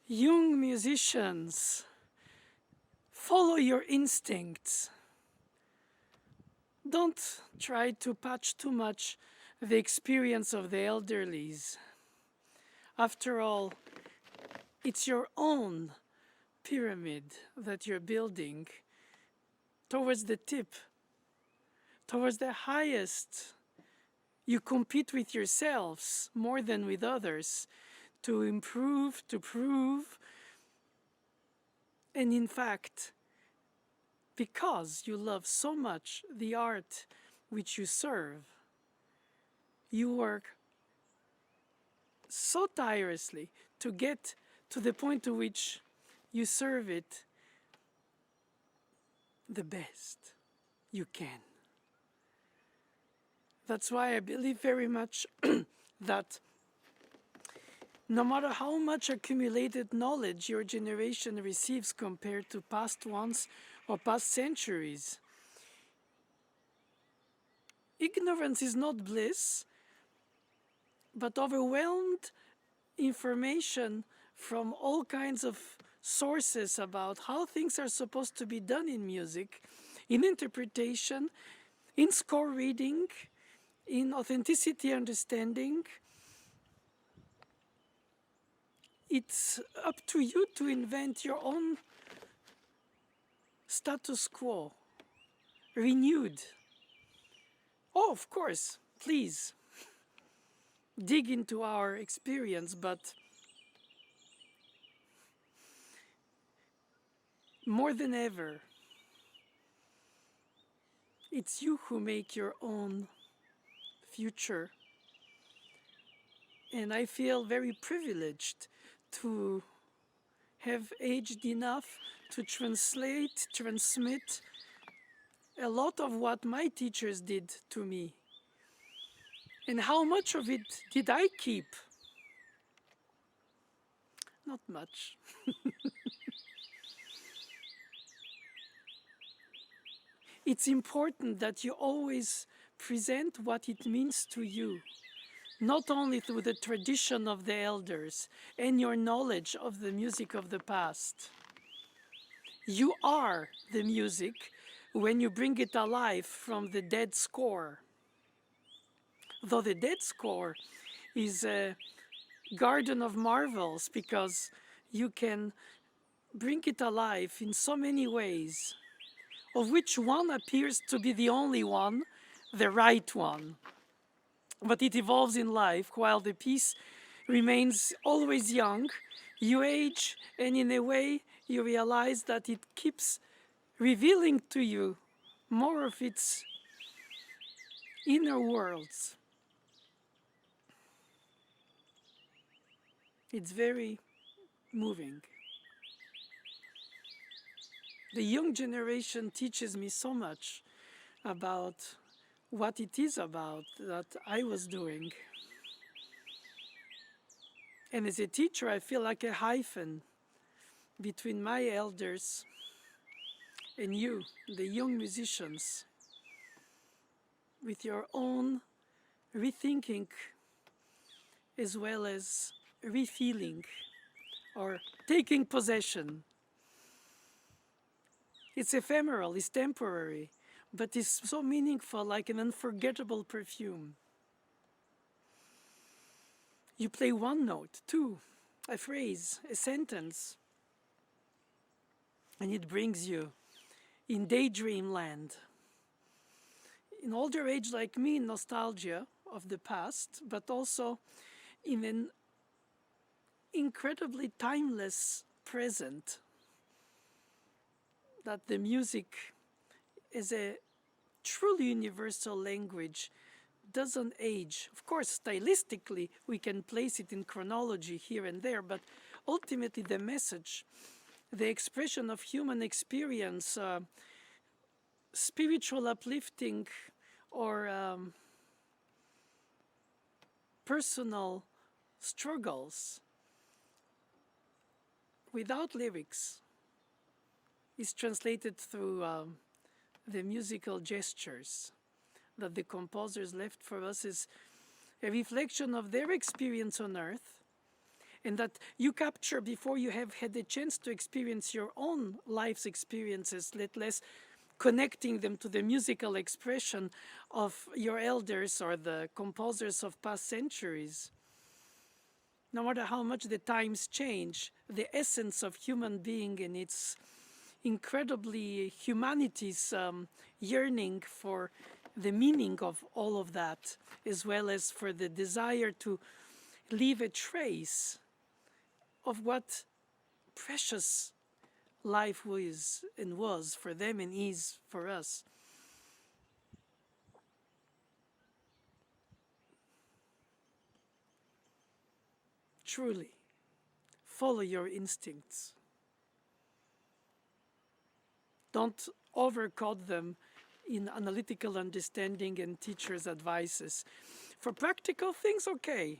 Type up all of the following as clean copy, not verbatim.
Young musicians, follow your instincts. Don't try to patch too much the experience of the elderlies. After all, it's your own pyramid that you're building towards the tip, towards the highest. You compete with yourselves more than with others to improve, to prove. And in fact, because you love so much the art which you serve, you work so tirelessly to get to the point to which you serve it the best you can. That's why I believe very much that no matter how much accumulated knowledge your generation receives compared to past ones or past centuries, ignorance is not bliss, but overwhelmed information from all kinds of sources about how things are supposed to be done in music, in interpretation, in score reading, in authenticity understanding. It's up to you to invent your own status quo, renewed. Oh, of course, please dig into our experience, but more than ever, it's you who make your own future. And I feel very privileged to have aged enough to translate, transmit a lot of what my teachers did to me. And how much of it did I keep? Not much. It's important that you always present what it means to you, not only through the tradition of the elders and your knowledge of the music of the past. You are the music when you bring it alive from the dead score. Though the dead score is a garden of marvels because you can bring it alive in so many ways, of which one appears to be the only one, the right one. But it evolves in life while the piece remains always young. You age, and in a way you realize that it keeps revealing to you more of its inner worlds. It's very moving. The young generation teaches me so much about what it is about that I was doing. And as a teacher, I feel like a hyphen between my elders and you, the young musicians, with your own rethinking as well as refeeling or taking possession. It's ephemeral, it's temporary, but it's so meaningful, like an unforgettable perfume. You play one note, two, a phrase, a sentence, and it brings you in daydream land. In older age like me, nostalgia of the past, but also in an incredibly timeless present, that the music is a truly universal language, doesn't age. Of course, stylistically, we can place it in chronology here and there, but ultimately the message, the expression of human experience, spiritual uplifting or personal struggles without lyrics is translated through the musical gestures that the composers left for us as a reflection of their experience on earth and that you capture before you have had the chance to experience your own life's experiences, let less connecting them to the musical expression of your elders or the composers of past centuries. No matter how much the times change, the essence of human being and its incredibly humanity's yearning for the meaning of all of that, as well as for the desire to leave a trace of what precious life is and was for them and is for us. Truly, follow your instincts. Don't overcode them in analytical understanding and teachers' advices. For practical things, okay.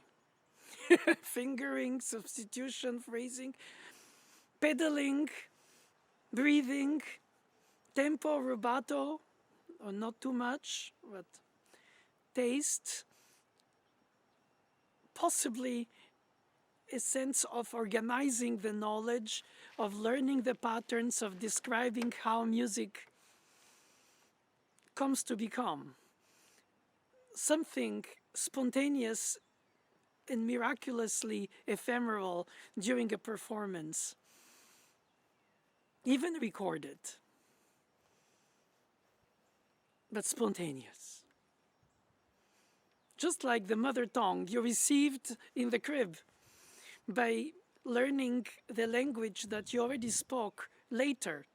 Fingering, substitution, phrasing, pedaling, breathing, tempo, rubato, or not too much, but taste, possibly a sense of organizing the knowledge, of learning the patterns, of describing how music comes to become. Something spontaneous and miraculously ephemeral during a performance, even recorded, but spontaneous. Just like the mother tongue you received in the crib by learning the language that you already spoke later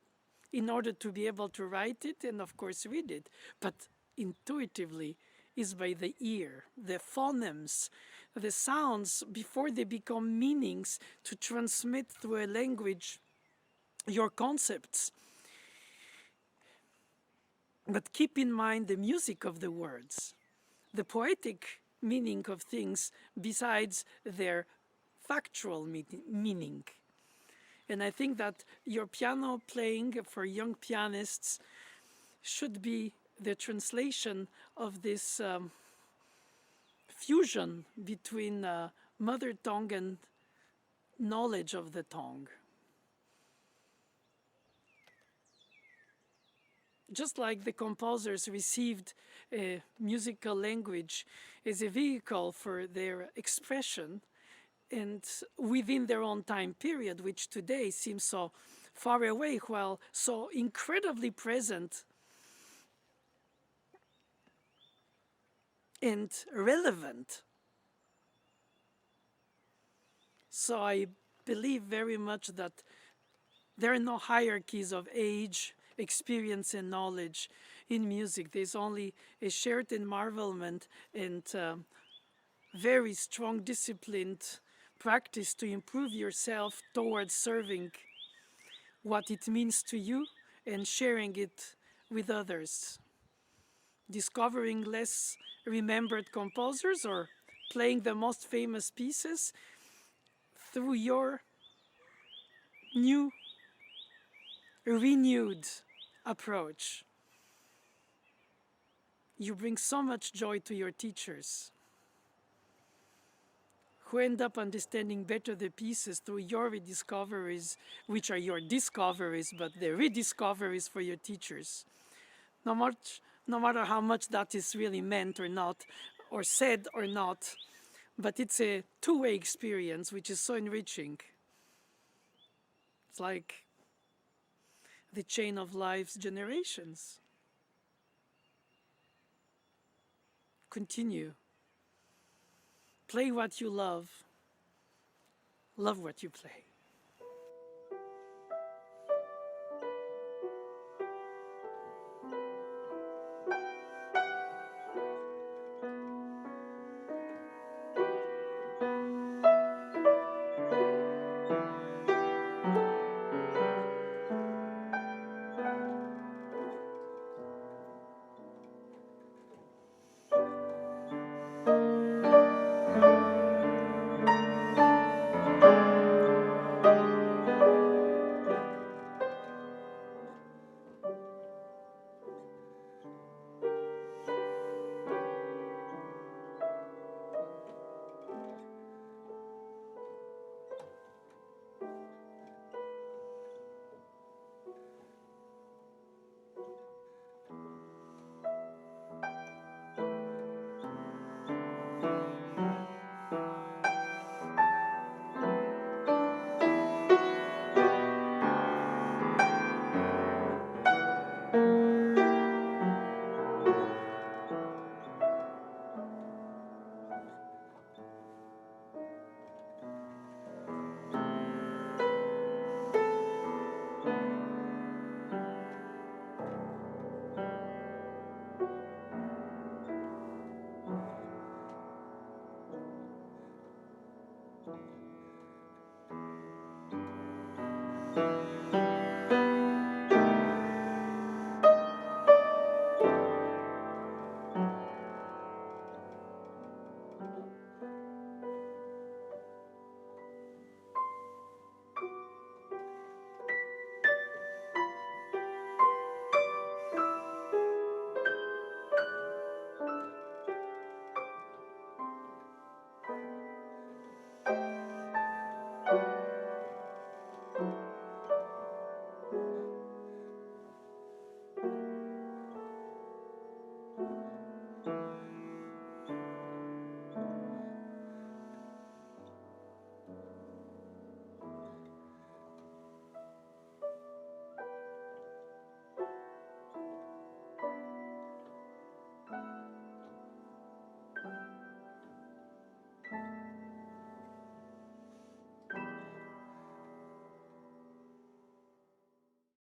in order to be able to write it and of course read it, but intuitively is by the ear, the phonemes, the sounds before they become meanings to transmit through a language your concepts. But keep in mind the music of the words, the poetic meaning of things besides their factual meaning. And I think that your piano playing for young pianists should be the translation of this fusion between mother tongue and knowledge of the tongue. Just like the composers received a musical language as a vehicle for their expression, and within their own time period, which today seems so far away, while so incredibly present and relevant. So I believe very much that there are no hierarchies of age, experience, and knowledge in music. There's only a shared enmarvelment and very strong, disciplined practice to improve yourself towards serving what it means to you and sharing it with others. Discovering less remembered composers or playing the most famous pieces through your new, renewed approach. You bring so much joy to your teachers, who end up understanding better the pieces through your rediscoveries, which are your discoveries, but the rediscoveries for your teachers. No matter how much that is really meant or not, or said or not, but it's a two-way experience, which is so enriching. It's like the chain of life's generations. Continue. Play what you love. Love what you play.